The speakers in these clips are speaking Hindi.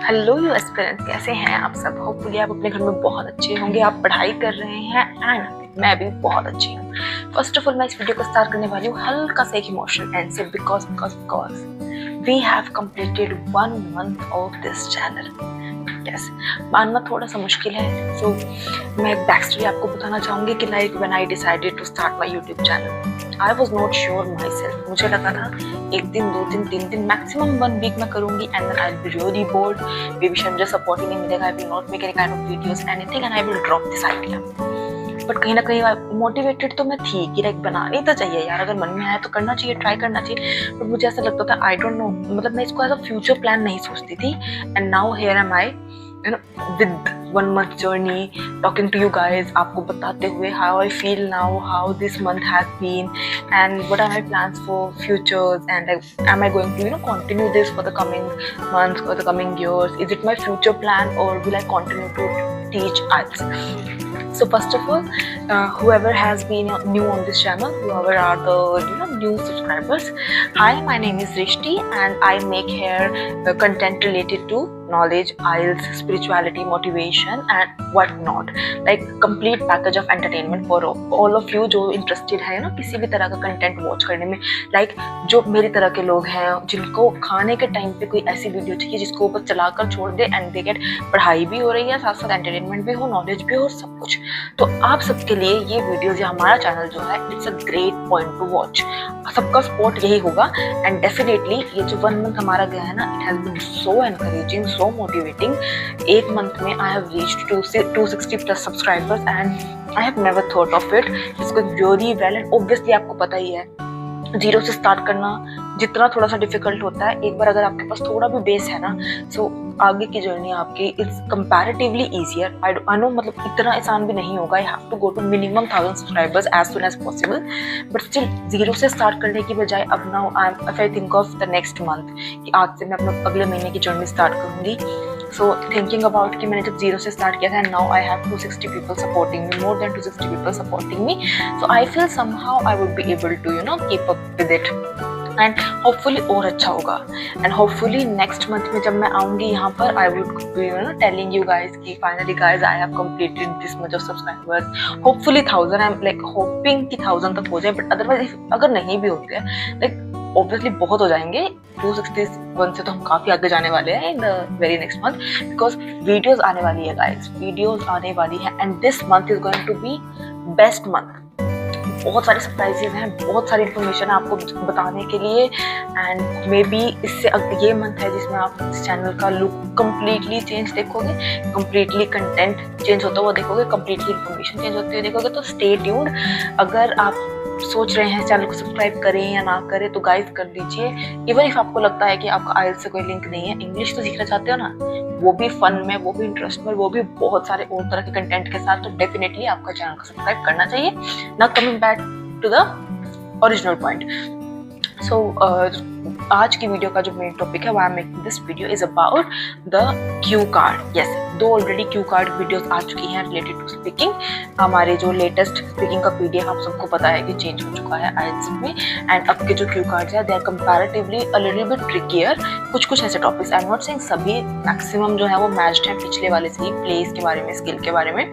हेलो यू एस्पिरेंट्स, कैसे हैं आप सब। होपफुली आप अपने घर में बहुत अच्छे होंगे, आप पढ़ाई कर रहे हैं एंड मैं भी बहुत अच्छी हूँ। फर्स्ट ऑफ ऑल मैं इस वीडियो को स्टार्ट करने वाली हूँ हल्का सा एक इमोशनल एंड से because we have completed 1 month of this channel. Yes, मानना थोड़ा सा मुश्किल है। सो मैं बैक स्टोरी आपको बताना चाहूँगी कि like when I decided to start my YouTube channel, I was not sure myself. मुझे लगा था 1 दिन 2 दिन 3 दिन मैक्सिमम 1 वीक में करूँगी and then I will be really bored, maybe मुझे सपोर्ट ही नहीं मिलेगा, I will not make any kind of videos anything and I will drop this idea. But कहीं ना कहीं मोटिवेटेड तो मैं थी कि लाइक बनानी तो चाहिए यार, अगर मन में आया तो करना चाहिए, ट्राई करना चाहिए। बट मुझे ऐसा लगता था आई डोंट नो, मतलब मैं इसको एज अ फ्यूचर प्लान नहीं सोचती थी। And now here am I with 1 month journey talking to you guys, आपको बताते हुए how I feel now, how this month has been and what are my plans for futures and like, am I going to continue this for the coming months or the coming years? Is it my future plan or will I continue to teach IELTS? So first of all, whoever has been new on this channel, whoever are the new subscribers, hi, my name is Rishti and I make here content related to knowledge, IELTS, spirituality, motivation and what not, like complete package of entertainment for all of you जो interested है ना किसी भी तरह का कंटेंट वॉच करने में। like जो मेरी तरह के लोग हैं जिनको खाने के टाइम पे कोई ऐसी वीडियो चाहिए जिसको ऊपर चलाकर छोड़ दे एंड दे गेट, पढ़ाई भी हो रही है, साथ साथ एंटरटेनमेंट भी हो, नॉलेज भी हो, सब कुछ। तो आप सबके लिए ये वीडियोज या हमारा चैनल जो है it's a great point two watch. सबका सपोर्ट यही होगा एंड डेफिनेटली ये जो 1 month हमारा गया है ना, it has been so encouraging, so motivating. 1 month में I have reached 260+ subscribers and I have never thought of it. It's going really well and obviously आपको पता ही है जीरो से स्टार्ट करना जितना थोड़ा सा डिफिकल्ट होता है, एक बार अगर आपके पास थोड़ा भी बेस है ना, सो आगे की जर्नी आपकी it's comparatively easier. I know, मतलब इतना आसान भी नहीं होगा। I have to go to minimum 1000 subscribers as soon as possible, but still zero से स्टार्ट करने की बजाय अब now I think of the next month कि आज से मैं अपना अगले महीने की जर्नी स्टार्ट करूंगी। सो थिंकिंग अबाउट कि मैंने जब जीरो से स्टार्ट किया था and now I have 260 people supporting me, more than 260 people supporting me, so I feel somehow I would be able to keep up with it and hopefully और अच्छा होगा। एंड होपफुली नेक्स्ट मंथ में जब मैं आऊँगी यहाँ पर, I would be telling you guys कि finally guys I have completed this much of subscribers. Hopefully 1000, I am like hoping कि 1000 तक हो जाए, बट अदरवाइज अगर नहीं भी होते हैं लाइक ऑब्वियसली बहुत हो जाएंगे। 261 से तो हम काफ़ी आगे जाने वाले हैं in the very next month, because videos आने वाली है गाइज, वीडियोज़ आने वाली है and this month is going to be best month. बहुत सारे सरप्राइजेज हैं, बहुत सारी इन्फॉर्मेशन है आपको बताने के लिए एंड मे बी इससे ये मंथ है जिसमें आप इस चैनल का लुक कम्प्लीटली चेंज देखोगे, कम्प्लीटली कंटेंट चेंज होता हुआ देखोगे, कम्प्लीटली इन्फॉर्मेशन चेंज होती हुई देखोगे। तो स्टे ट्यून्ड। अगर आप सोच रहे हैं चैनल को सब्सक्राइब करें या ना करें तो गाइस कर दीजिए। इवन इफ आपको लगता है कि आपका IELTS से कोई लिंक नहीं है, इंग्लिश तो सीखना चाहते हो ना, वो भी फन में, वो भी इंटरेस्ट में, वो भी बहुत सारे और तरह के कंटेंट के साथ, तो डेफिनेटली आपका चैनल को सब्सक्राइब करना चाहिए। Now coming back to the original point. So आज की वीडियो का जो मेन टॉपिक है, why I am making this video is about the Q card. Yes, 2 already Q card videos आ चुकी हैं रिलेटेड टू स्पीकिंग। हमारे जो लेटेस्ट स्पीकिंग का PDF आप सबको पता है कि चेंज हो चुका है IELTS में, एंड अब के जो क्यू कार्ड्स है they are comparatively a little bit trickier. कुछ ऐसे topics, I am not saying सभी, मैक्सिमम जो है वो मैच्ड है पिछले वाले से ही, प्लेस के बारे में, स्किल के बारे में,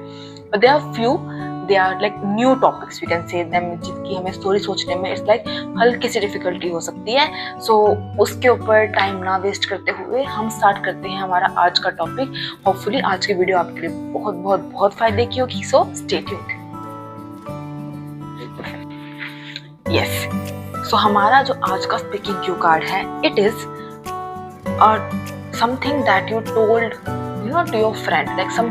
but there are few, they are like new topics we can say them, जिसकी हमें स्टोरी सोचने में इट्स लाइक हल्की सी डिफिकल्टी हो सकती है। सो उसके ऊपर टाइम ना वेस्ट करते हुए हम स्टार्ट करते हैं हमारा आज का टॉपिक। होपफुली आज की वीडियो आपके लिए बहुत बहुत बहुत फायदे की होगी, सो स्टे ट्यून्ड। यस, सो हमारा जो आज का स्पीकिंग क्यू कार्ड है, it is something that you told to your friend, like some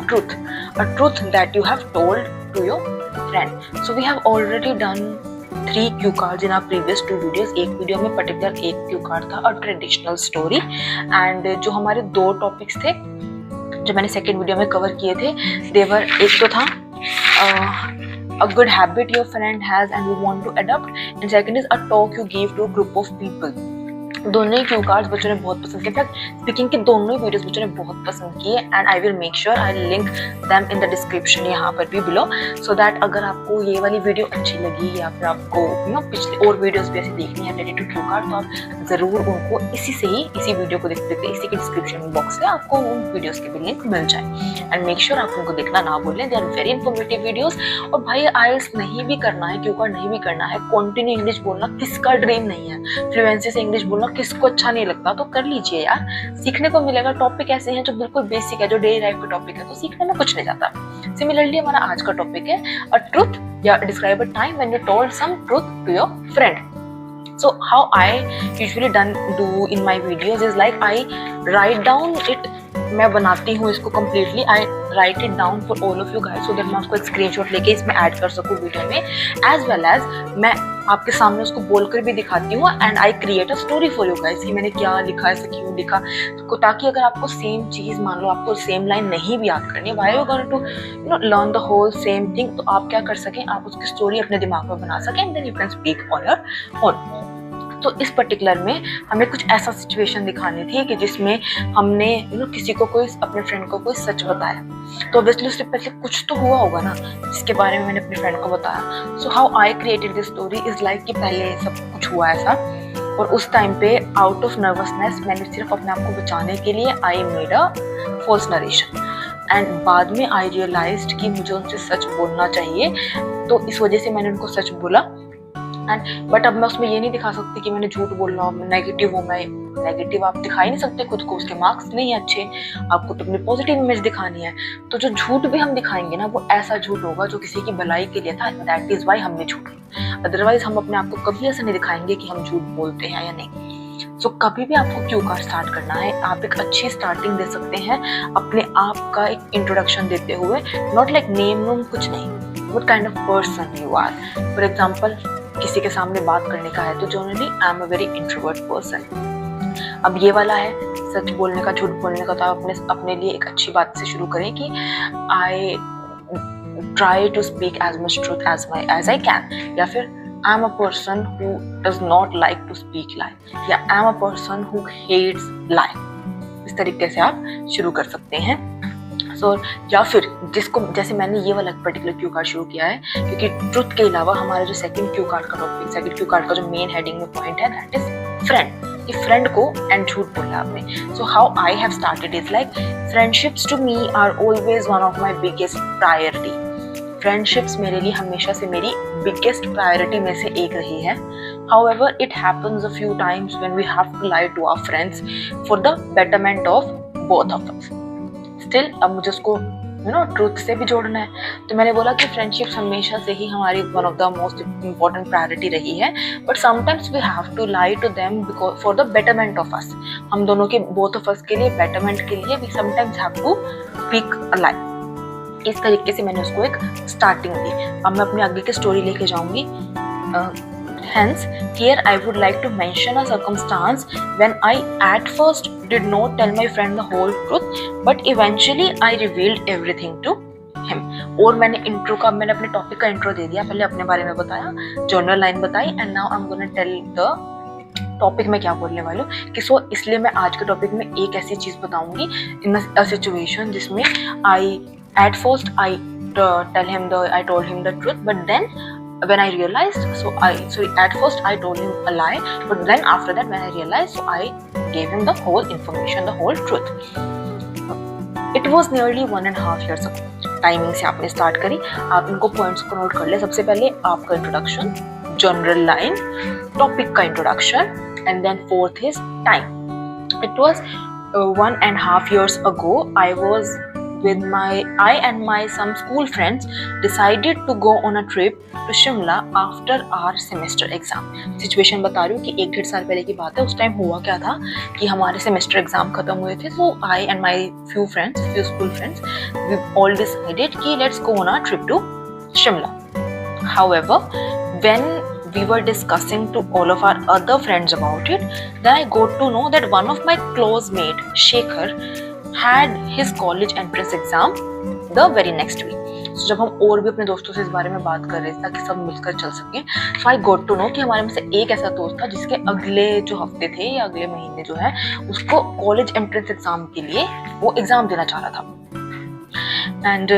a truth that you have told to your friend. So we have already done 3 Q cards in our previous 2 videos. एक वीडियो में पर्टिकुलर एक क्यू कार्ड था, और ट्रेडिशनल स्टोरी, एंड जो हमारे 2 टॉपिक्स थे जो मैंने सेकेंड वीडियो में कवर किए थे, देवर, एक तो था a good habit your friend has and you want to adopt, and second is a talk you give to a group of people. दोनों ही क्यू कार्ड्स बच्चों ने बहुत पसंद किए। स्पीकिंग के दोनों ही वीडियोस बच्चों ने बहुत पसंद किए and I will make sure I link them in the description यहाँ पर भी बिलो, सो दैट अगर आपको ये वाली वीडियो अच्छी लगी या फिर आपको पिछले और वीडियोस भी ऐसी देखनी है रिलेटेड टू क्यू कार्ड, तो आप ज़रूर उनको इसी वीडियो को देखते देखते इसी के डिस्क्रिप्शन बॉक्स में आपको उन वीडियोज़ के भी लिंक मिल जाए एंड मेक श्योर आप उनको देखना ना भूलें। They are very informative videos. और भाई आइल्स नहीं भी करना है, क्यू कार्ड नहीं भी करना है, कॉन्टिन्यू इंग्लिश बोलना किसका ड्रीम नहीं है, फ्लुएंसी से इंग्लिश बोलना किसको अच्छा नहीं लगता, तो कर लीजिए यार, सीखने को मिलेगा। टॉपिक ऐसे हैं जो बिल्कुल बेसिक है, जो डेली लाइफ के टॉपिक है, तो सीखने में कुछ नहीं जाता। सिमिलरली हमारा आज का टॉपिक है अ ट्रुथ या describe a time when you told some truth to your friend. So how I usually do in my videos is like I write down it, मैं बनाती हूँ इसको completely, I write it down for all of you guys so that मैं उसको एक स्क्रीनशॉट लेके इसमें ऐड कर सकूँ वीडियो में, as well as मैं आपके सामने उसको बोलकर भी दिखाती हूँ and I create a story for you guys कि मैंने क्या लिखा है, क्यों लिखा, ताकि अगर आपको सेम चीज़, मान लो आपको सेम लाइन नहीं भी याद करनी, why you going to learn the whole same thing, तो आप क्या कर सकें, आप उसकी स्टोरी अपने दिमाग में बना सकें and then you can speak on your own. तो इस पर्टिकुलर में हमें कुछ ऐसा सिचुएशन दिखानी थी कि जिसमें हमने किसी को कोई अपने फ्रेंड को कोई सच बताया, तो ऑब्वियसली उससे पहले कुछ तो हुआ होगा ना जिसके बारे में मैंने अपने फ्रेंड को बताया। सो how I created this story is like कि पहले सब कुछ हुआ ऐसा, और उस टाइम पे आउट ऑफ नर्वसनेस मैंने सिर्फ अपने आप को बचाने के लिए I made a false narration and बाद में आई रियलाइज्ड कि मुझे उनसे सच बोलना चाहिए, तो इस वजह से मैंने उनको सच बोला। एंड बट अब मैं उसमें ये नहीं दिखा सकती कि मैंने झूठ बोल रहा हूँ, नेगेटिव हूँ, मैं नेगेटिव आप दिखा ही नहीं सकते खुद को, उसके मार्क्स नहीं अच्छे, आपको तो अपनी पॉजिटिव इमेज दिखानी है। तो जो झूठ भी हम दिखाएंगे ना वो ऐसा झूठ होगा जो किसी की भलाई के लिए था, दैट इज वाई हमने झूठ, अदरवाइज हम अपने आप को कभी ऐसा नहीं दिखाएंगे कि हम झूठ बोलते हैं या नहीं। सो कभी भी आपको क्यू कार्ड स्टार्ट करना है, आप एक अच्छी स्टार्टिंग दे सकते हैं अपने आप का एक इंट्रोडक्शन देते हुए, नॉट लाइक नेम नूम कुछ नहीं, what kind of person you are. For example किसी के सामने बात करने का है तो generally I am a very introvert person. अब ये वाला है सच बोलने का, झूठ बोलने का, तो आप अपने लिए एक अच्छी बात से शुरू करें कि I try to speak as much truth as I can, या फिर I am a person who does not like to speak lie, या I am a person who hates lie. इस तरीके से आप शुरू कर सकते हैं। या फिर जिसको, जैसे मैंने ये वाला पर्टिकुलर क्यू कार्ड शुरू किया है क्योंकि ट्रुथ के अलावा हमारा जो सेकंड क्यू कार्ड का टॉपिक, सेकंड क्यू कार्ड का जो मेन हेडिंग में पॉइंट है दैट इज फ्रेंड, कि फ्रेंड को एंड झूठ बोला आपने। So how I have started is like friendships to me are always one of my biggest priority. Friendships मेरे लिए हमेशा से मेरी बिगेस्ट प्रायोरिटी में से एक रही है। However, it happens a few times when we have to lie to our friends for the betterment of both of us. Still, अब मुझे उसको ट्रूथ से भी जोड़ना है, तो मैंने बोला कि फ्रेंडशिप्स हमेशा से ही हमारी one of the most important priority रही है, but sometimes we have to lie to them because for the betterment of us, हम दोनों के, बोथ ऑफ अस के लिए, बेटरमेंट के लिए we sometimes have to speak a lie. इस तरीके से मैंने उसको एक स्टार्टिंग दी। अब मैं अपने आगे की स्टोरी लेके जाऊंगी। Hence, here I would like to mention a circumstance when I at first did not tell my friend the whole truth, but eventually I revealed everything to him. और मैंने अपने टॉपिक का इंट्रो दे दिया, पहले अपने बारे में बताया, जर्नल लाइन बताई, and now I am gonna tell the topic में क्या बोलने वाली हूँ। कि इसलिए मैं आज के टॉपिक में एक ऐसी चीज बताऊंगी इन अ सिचुएशन जिसमें at first I told him the truth, but then when I realized, at first I told him a lie, but then after that when I realized, so I gave him the whole information, the whole truth. It was nearly 1.5 years ago. Timing से आपने स्टार्ट करी, आप इनको पॉइंट्स को नोट कर ले। सबसे पहले आपका इंट्रोडक्शन, जनरल लाइन, टॉपिक का introduction, and then fourth is time. It was 1.5 years ago. I and my some school friends decided to go on a trip to Shimla after our semester exam. Situation बता रही हूँ कि 1-1.5 साल पहले की बात है. उस टाइम हुआ क्या था कि हमारे सेमेस्टर एग्जाम खत्म हुए थे. So I and my few school friends, we all decided कि let's go on a trip to Shimla. However, when we were discussing to all of our other friends about it, then I got to know that one of my close mate, Shekhar, had his college entrance exam the very next week. So, जब हम और भी अपने दोस्तों से इस बारे में बात कर रहे थे ताकि सब मिलकर चल सकें, सो आई गॉट टू नो कि हमारे में से एक ऐसा दोस्त था जिसके अगले जो हफ्ते थे या अगले महीने जो है उसको कॉलेज एंट्रेंस एग्जाम के लिए वो एग्जाम देना चाह रहा था। And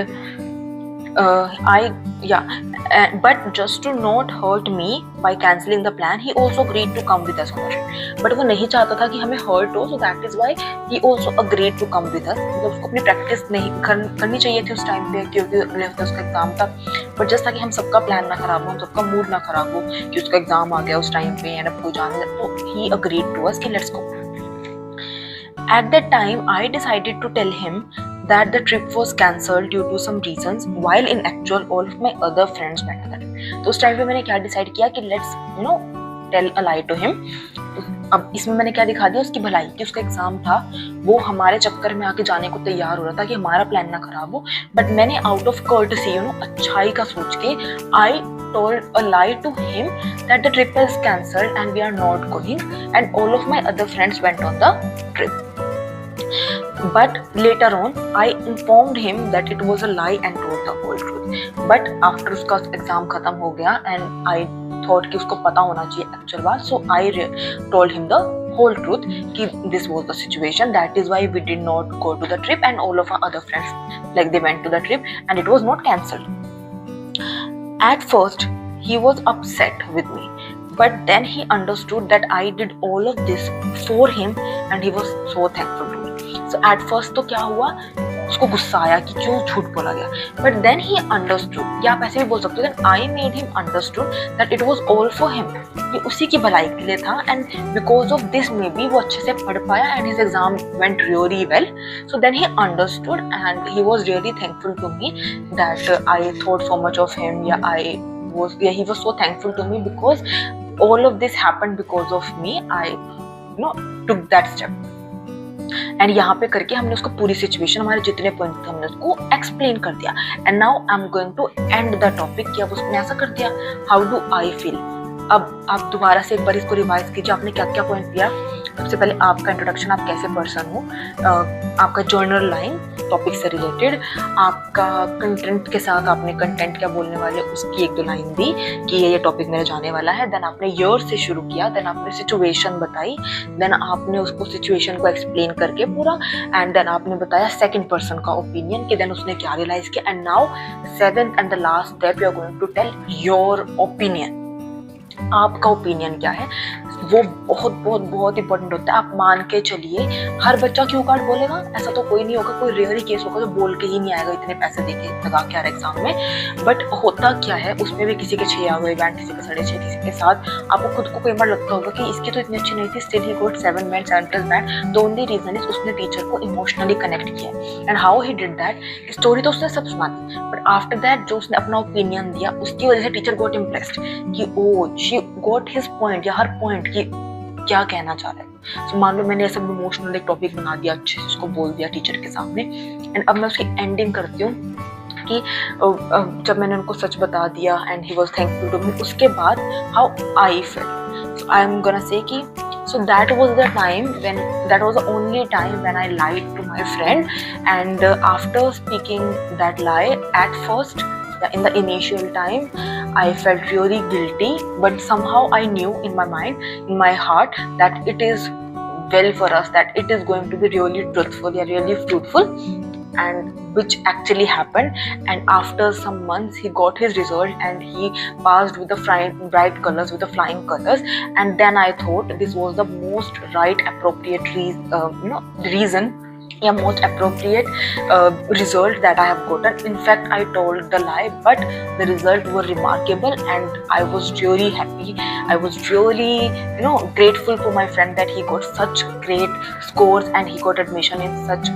but just to not hurt me by cancelling the plan, he also agreed to come with us on the trip. But वो नहीं चाहता था कि हमें hurt हो, so that is why he also agreed to come with us. मतलब उसको अपनी प्रैक्टिस नहीं करनी चाहिए थी उस टाइम पे क्योंकि अगले हफ्ते उसका एग्जाम था, बट जस्ट ताकि हम सबका प्लान ना खराब हो, हम सबका मूड ना खराब हो कि उसका एग्जाम आ गया उस टाइम पे एंड अब कोई जाने, तो he agreed to us कि let's go. At that time, I decided to tell him that the trip was cancelled due to some reasons, while in actual all of my other friends went on that trip. तो उस टाइम पे मैंने क्या डिसाइड किया कि let's tell a lie to him. अब इसमें मैंने क्या दिखा दिया उसकी भलाई कि उसका एग्जाम था, वो हमारे चक्कर में आके जाने को तैयार हो रहा था कि हमारा प्लान ना खराब हो, बट मैंने आउट ऑफ कर्टसी अच्छाई का सोच के आई told a lie to him that the trip is cancelled and we are not going, and all of my other friends went on the trip. But later on, I informed him that it was a lie and told the whole truth. But after उसका एग्जाम खत्म हो गया and I thought कि उसको पता होना चाहिए एक्चुअल बात, so I told him the whole truth कि this was the situation, that is why we did not go to the trip and all of our other friends like they went to the trip and it was not cancelled. At first, he was upset with me, but then he understood that I did all of this for him and he was so thankful to me. So at first तो क्या हुआ, उसको गुस्सा आया कि क्यों झूठ बोला गया, but then he understood, या आप ऐसे भी बोल सकते हो that I made him understood that it was all for him, ये उसी की भलाई के लिए था, and because of this maybe वो अच्छे से पढ़ पाया and his exam went really well. So then he understood and he was really thankful to me that I thought so much of him. He was so thankful to me because all of this happened because of me. I took that step. And यहाँ पे करके हमने उसको पूरी सिचुएशन, हमारे जितने पॉइंट थे हमने उसको एक्सप्लेन कर दिया. And now I am going to end the topic कि अब उसने ऐसा कर दिया, हाउ डू आई फील. अब आप दोबारा से एक बार इसको रिवाइज कीजिए, आपने क्या क्या पॉइंट दिया. सबसे पहले आपका इंट्रोडक्शन, आप कैसे पर्सन हो, आपका जर्नल लाइन टॉपिक से रिलेटेड, आपका कंटेंट के साथ आपने कंटेंट क्या बोलने वाले उसकी एक दो लाइन दी कि ये टॉपिक मेरे जाने वाला है. देन आपने ईयर से शुरू किया, देन आपने सिचुएशन बताई, देन आपने उसको सिचुएशन को एक्सप्लेन करके पूरा, एंड देन आपने बताया सेकंड पर्सन का ओपिनियन कि देन उसने क्या रियलाइज किया. And now seventh and the last step, you are going to tell your opinion. आपका ओपिनियन क्या है, वो बहुत बहुत बहुत इंपॉर्टेंट होता है. आप मान के चलिए हर बच्चा क्यू कार्ड बोलेगा ऐसा तो कोई नहीं होगा, कोई रेयर ही केस होगा जो बोल के ही नहीं आएगा इतने पैसे देके लगा के आ रहा एग्जाम में. बट होता क्या है, उसमें भी किसी के 6 आ गए बैंड, किसी के 6.5, किसी के 7. आपको खुद को कई बार लगता होगा कि इसकी तो इतनी अच्छी नहीं थी, still he got 7 band 7+ band. The only reason is उसने टीचर को इमोशनली कनेक्ट किया. And how he did that, story तो उसने सब सुना दी, बट आफ्टर दैट जो उसने अपना ओपिनियन दिया उसकी वजह से टीचर गॉट इम्प्रेस्ड कि oh she got his point, या हर पॉइंट की क्या कहना चाह रहा है. सो मान लो मैंने ऐसा इमोशनल एक टॉपिक बना दिया, अच्छे से उसको बोल दिया टीचर के सामने. एंड अब मैं उसकी एंडिंग करती हूँ कि जब मैंने उनको सच बता दिया and he was thankful to me, उसके बाद how I felt. So I am gonna say कि so that was the time when, that was the only time when I lied to my friend. And after speaking that lie, at first in the initial time I felt really guilty, but somehow I knew in my mind, in my heart, that it is well for us, that it is going to be really truthful, yeah, really fruitful, and which actually happened. And after some months he got his result and he passed with the bright colors, with the flying colors. And then I thought this was the most right appropriate reason, yeah, most appropriate result that I have gotten. In fact, I told the lie, but the results were remarkable and I was really happy. I was really grateful for my friend that he got such great scores and he got admission in such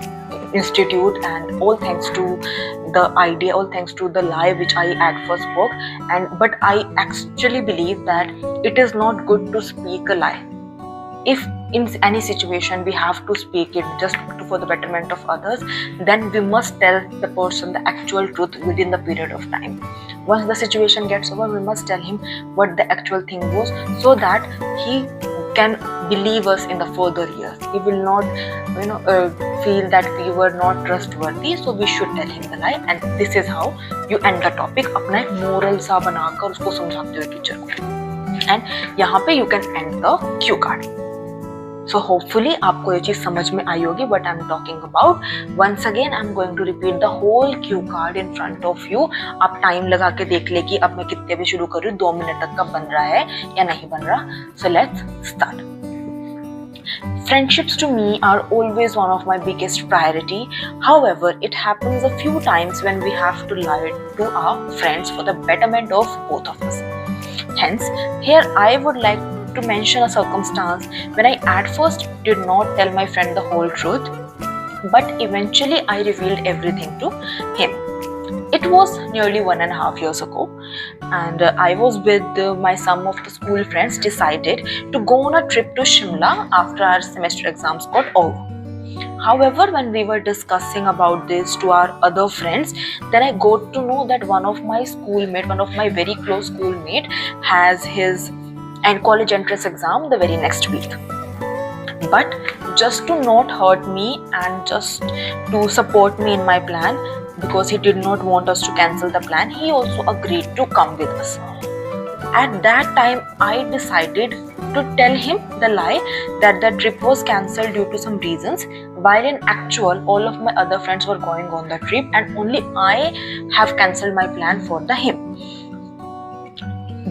institute, and all thanks to the idea, all thanks to the lie which I at first spoke. But I actually believe that it is not good to speak a lie. If in any situation we have to speak it just for the betterment of others, then we must tell the person the actual truth within the period of time. Once the situation gets over, we must tell him what the actual thing was, so that he can believe us in the further years. He will not feel that we were not trustworthy, so we should tell him the lie. And this is how you end the topic. अपना एक moral सा बनाकर उसको समझाते हो टीचर को, and यहाँ पे you can end the cue card. So hopefully आपको ये चीज समझ में आई होगी what I'm talking about. Once again I'm going to repeat the whole cue card in front of you. आप टाइम लगा के देख ले कि अब मैं कितने बजे शुरू कर रही हूँ, 2 मिनट तक का बन रहा है या नहीं बन रहा. So let's start. Friendships to me are always one of my biggest priority. However, it happens a few times when we have to lie to our friends for the betterment of both of us. Hence, here I would like to mention a circumstance when I at first did not tell my friend the whole truth, but eventually I revealed everything to him. It was nearly 1.5 years ago, and I was with some of the school friends decided to go on a trip to Shimla after our semester exams got over. However, when we were discussing about this to our other friends, then I got to know that one of my very close schoolmate has his college entrance exam the very next week. But just to not hurt me and just to support me in my plan, because he did not want us to cancel the plan, he also agreed to come with us. At that time, I decided to tell him the lie that the trip was cancelled due to some reasons, while in actual all of my other friends were going on the trip and only I have cancelled my plan for him.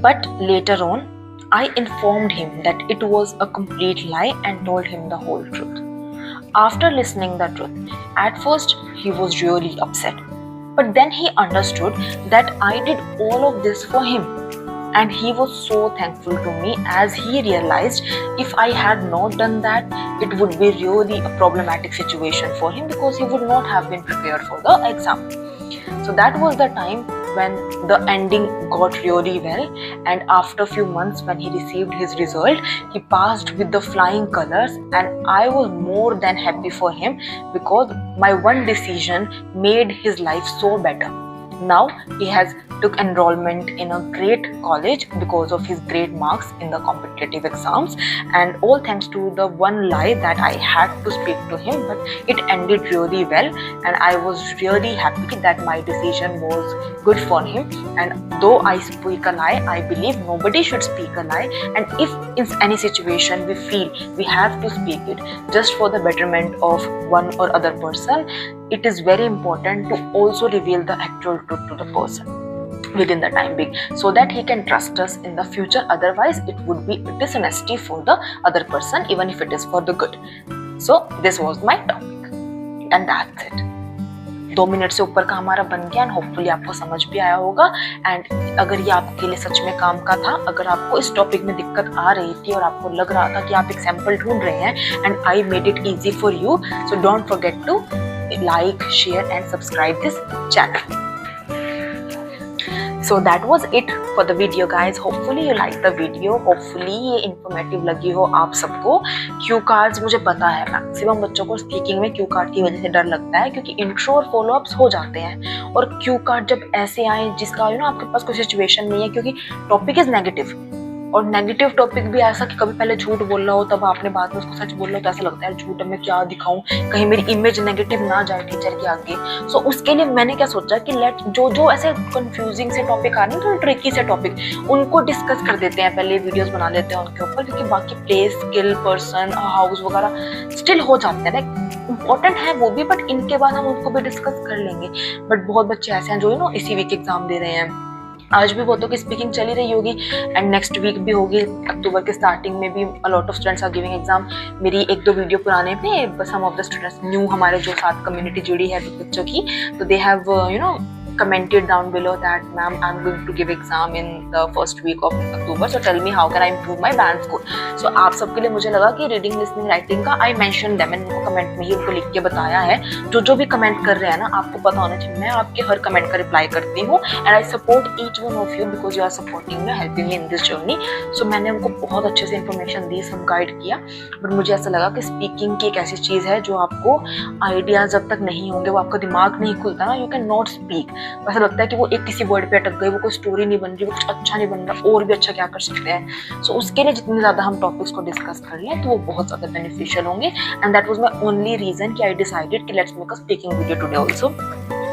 But later on, I informed him that it was a complete lie and told him the whole truth. After listening the truth, at first he was really upset. But then he understood that I did all of this for him. And he was so thankful to me as he realized if I had not done that, it would be really a problematic situation for him because he would not have been prepared for the exam. So that was the time when the ending got really well, and after a few months when he received his result, he passed with the flying colors, and I was more than happy for him because my one decision made his life so better. Now he has took enrollment in a great college because of his great marks in the competitive exams, and all thanks to the one lie that I had to speak to him, but it ended really well and I was really happy that my decision was good for him. And though I speak a lie, I believe nobody should speak a lie, and if in any situation we feel we have to speak it just for the betterment of one or other person, it is very important to also reveal the actual truth to the person within the time being so that he can trust us in the future. Otherwise it would be dishonesty for the other person even if it is for the good. So this was my topic and that's it. 2 minute से ऊपर का हमारा बन गया एंड होपफुली आपको समझ भी आया होगा. एंड अगर ये आपके लिए सच में काम का था, अगर आपको इस टॉपिक में दिक्कत आ रही थी और आपको लग रहा था कि आप एक सैंपल ढूंढ रहे हैं and I made it easy for you, so don't forget to like, share and subscribe this channel. So that was it for the video guys. Hopefully you like the video. Hopefully ये informative लगी हो आप सबको. क्यू कार्ड्स मुझे पता है मैक्सिमम बच्चों को स्पीकिंग में क्यू कार्ड की वजह से डर लगता है क्योंकि इंट्रो और फॉलो अप्स हो जाते हैं, और क्यू कार्ड जब ऐसे आए जिसका आपके पास कोई सिचुएशन नहीं है क्योंकि टॉपिक इज नेगेटिव, और नेगेटिव टॉपिक भी ऐसा कि कभी पहले झूठ बोल रहा हो तब आपने बाद में उसको सच बोल रहा हो तो ऐसा लगता है झूठ में क्या दिखाऊं, कहीं मेरी इमेज नेगेटिव ना जाए टीचर के आगे. सो उसके लिए मैंने क्या सोचा कि लेट जो ऐसे कंफ्यूजिंग से टॉपिक आ रहे हैं, थोड़े ट्रिकी से टॉपिक, उनको डिस्कस कर देते हैं, पहले वीडियोस बना लेते हैं उनके ऊपर, क्योंकि बाकी प्लेस, स्किल, पर्सन, हाउस वगैरह स्टिल हो जाते हैं ना, इंपॉर्टेंट है वो भी, बट इनके बाद हम उनको भी डिस्कस कर लेंगे. बट बहुत बच्चे ऐसे हैं जो इसी वीक एग्जाम दे रहे हैं. आज भी बहुतों की स्पीकिंग चली रही होगी एंड नेक्स्ट वीक भी होगी. अक्टूबर के स्टार्टिंग में भी a lot of students are giving exam. मेरी 1-2 वीडियो पुराने पे some of the students new हमारे जो साथ कम्युनिटी जुड़ी है बच्चों की, तो they have commented down below that ma'am I'm going to give exam in the first week of October, so tell me how can I improve my band score. So आप सबके लिए मुझे लगा कि रीडिंग, लिसनिंग, राइटिंग का I mentioned them, मैंने कमेंट में ही उनको लिख के बताया है. जो भी कमेंट कर रहे हैं ना, आपको पता होना चाहिए मैं आपके हर कमेंट का रिप्लाई करती हूँ and I support each one of you because you are supporting me, helping me in this journey. So मैंने उनको बहुत अच्छे से इन्फॉर्मेशन दी, सब गाइड किया, बट मुझे ऐसा लगा कि स्पीकिंग की एक ऐसी चीज़ है जो आपको आइडियाज जब तक नहीं होंगे, वो आपका दिमाग नहीं खुलता ना, यू कैन नॉट स्पीक. ऐसा लगता है कि वो एक किसी वर्ड पे अटक गए, वो कोई स्टोरी नहीं बन रही, वो कुछ अच्छा नहीं बन रहा, और भी अच्छा क्या कर सकते हैं। सो उसके लिए जितनी ज़्यादा हम टॉपिक्स को डिस्कस कर लें तो वो बहुत ज़्यादा बेनिफिशियल होंगे। And that was my only reason कि आई डिसाइडेड कि let's make a speaking video today also,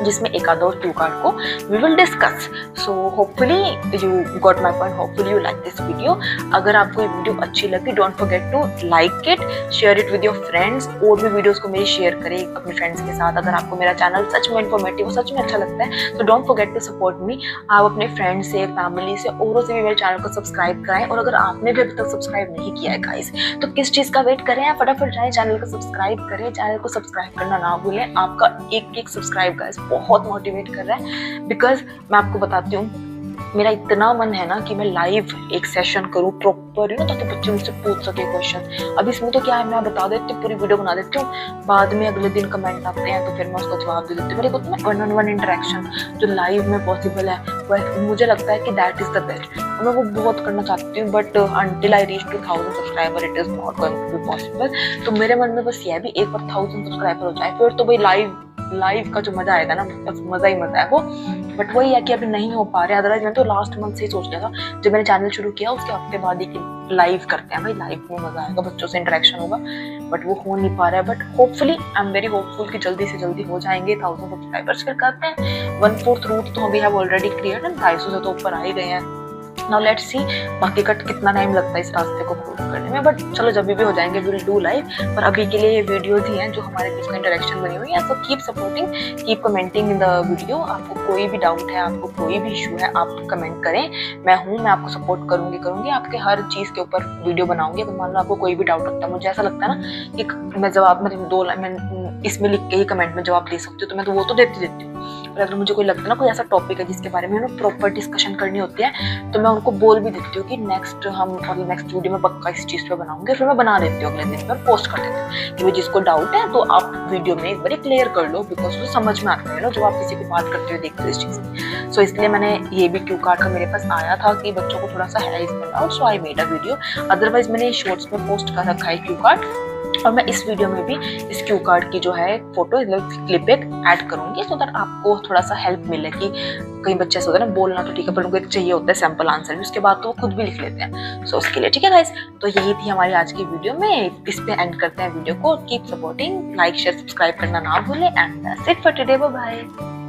जिसमें एक आधा और क्यू कार्ड को we will discuss. So hopefully you got my point, hopefully you like this video. अगर आपको ये वीडियो अच्छी लगी, don't forget to like it, share it with your friends, और भी वीडियोस को मेरी शेयर करें अपने फ्रेंड्स के साथ। अगर आपको मेरा चैनल सच में इन्फॉर्मेटिव, सच में अच्छा लगता है, तो don't forget to support me. आप अपने फ्रेंड्स से, फैमिली से, औरों से भी मेरे चैनल को सब्सक्राइब कराएं। और अगर आपने भी अभी तक सब्सक्राइब नहीं किया है गाइस, तो किस चीज़ का वेट करें, आप फटाफट जाएं चैनल को सब्सक्राइब करें। चैनल को सब्सक्राइब करना ना भूलें, आपका एक एक सब्सक्राइब गाइस बहुत मोटिवेट कर रहा है। बिकॉज मैं आपको बताती हूँ, मेरा इतना मन है ना कि मैं लाइव एक सेशन करूँ प्रॉपर, यू नो, ताकि बच्चे मुझसे पूछ सके क्वेश्चन। अब इसमें तो क्या है, मैं बता देती हूँ, पूरी वीडियो बना देती हूँ, बाद में अगले दिन कमेंट आते हैं तो फिर मैं उसका जवाब दे देती हूँ। मेरे को ना 1-on-1 इंटरेक्शन जो लाइव में पॉसिबल है, वह मुझे लगता है कि दैट इज द बेस्ट। मैं वो बहुत करना चाहती हूँ, but until I reach 2000 subscriber it is not going to be possible. तो मेरे मन में बस ये भी, एक बार 1000 सब्सक्राइबर हो जाए फिर तो भाई लाइव का जो मजा आएगा ना, बस मजा ही मजा है वो। बट वही है कि अभी नहीं हो पा रहा है। अदरवाइज मैंने तो लास्ट मंथ से ही सोच लिया था, जब मैंने चैनल शुरू किया उसके हफ्ते बाद ही कि लाइव करते हैं भाई, लाइव में मजा आएगा, बच्चों से इंटरेक्शन होगा। बट वो हो नहीं पा रहा है। But hopefully I am very hopeful कि जल्दी से जल्दी हो जाएंगे 1000 सब्सक्राइबर्स। फिर करते हैं 1/4 रूट तो वी हैव ऑलरेडी क्लियर, 250 से तो ऊपर आ ही गए हैं। नाउ लेट्स सी बाकी का कितना टाइम लगता है इस रास्ते को प्रूव करने में। बट चलो जब भी हो जाएंगे विल डू लाइव। पर अभी के लिए ये वीडियोज ही हैं जो हमारे बीच में इंटरेक्शन बनी हुई है। So keep supporting, keep commenting in the video. आपको कोई भी डाउट है, आपको कोई भी इशू है, आप कमेंट करें। मैं आपको सपोर्ट करूंगी आपके हर चीज़ के ऊपर वीडियो बनाऊंगी। अगर मान लो आपको कोई भी डाउट होता है, मुझे ऐसा लगता है ना कि मैं जवाब में 2 लाइन इसमें लिख के ही कमेंट में जवाब दे सकती हूँ, तो मैं तो वो तो देती हूँ। पर अगर मुझे कोई लगता है ना कोई ऐसा टॉपिक है जिसके बारे में ना प्रॉपर डिस्कशन करनी होती है, तो मैं उनको बोल भी देती हूँ कि नेक्स्ट वीडियो में पक्का इस चीज़ पे बनाऊंगे। फिर मैं बना देती हूँ अगले दिन पर, पोस्ट कर देती हूँ कि वो जिसको डाउट है तो आप वीडियो में एक बार क्लियर कर लो, बिकॉज वो समझ में आता है ना जब आप किसी को बात करते हुए देखते हो इस चीज़ में। सो इसलिए मैंने ये भी क्यू कार्ड का मेरे पास आया था कि बच्चों को थोड़ा सा है इसमें doubt, so I made a video. Otherwise मैंने शॉर्ट्स में पोस्ट कर रखा है क्यू कार्ड, और मैं इस वीडियो में भी इस क्यू कार्ड की जो है फोटो क्लिप एक ऐड करूंगी, सो दैट आपको थोड़ा सा हेल्प मिले। कि कई बच्चे ऐसे होते हैं ना, बोलना तो ठीक है पर उनको एक चाहिए होता है सैंपल आंसर भी, उसके बाद तो वो खुद भी लिख लेते हैं। सो उसके लिए ठीक है गाइस, तो यही थी हमारी आज की वीडियो में। इस पे एंड करते हैं वीडियो को। Keep supporting, like share subscribe करना ना भूलें, and that's it for today, bye bye.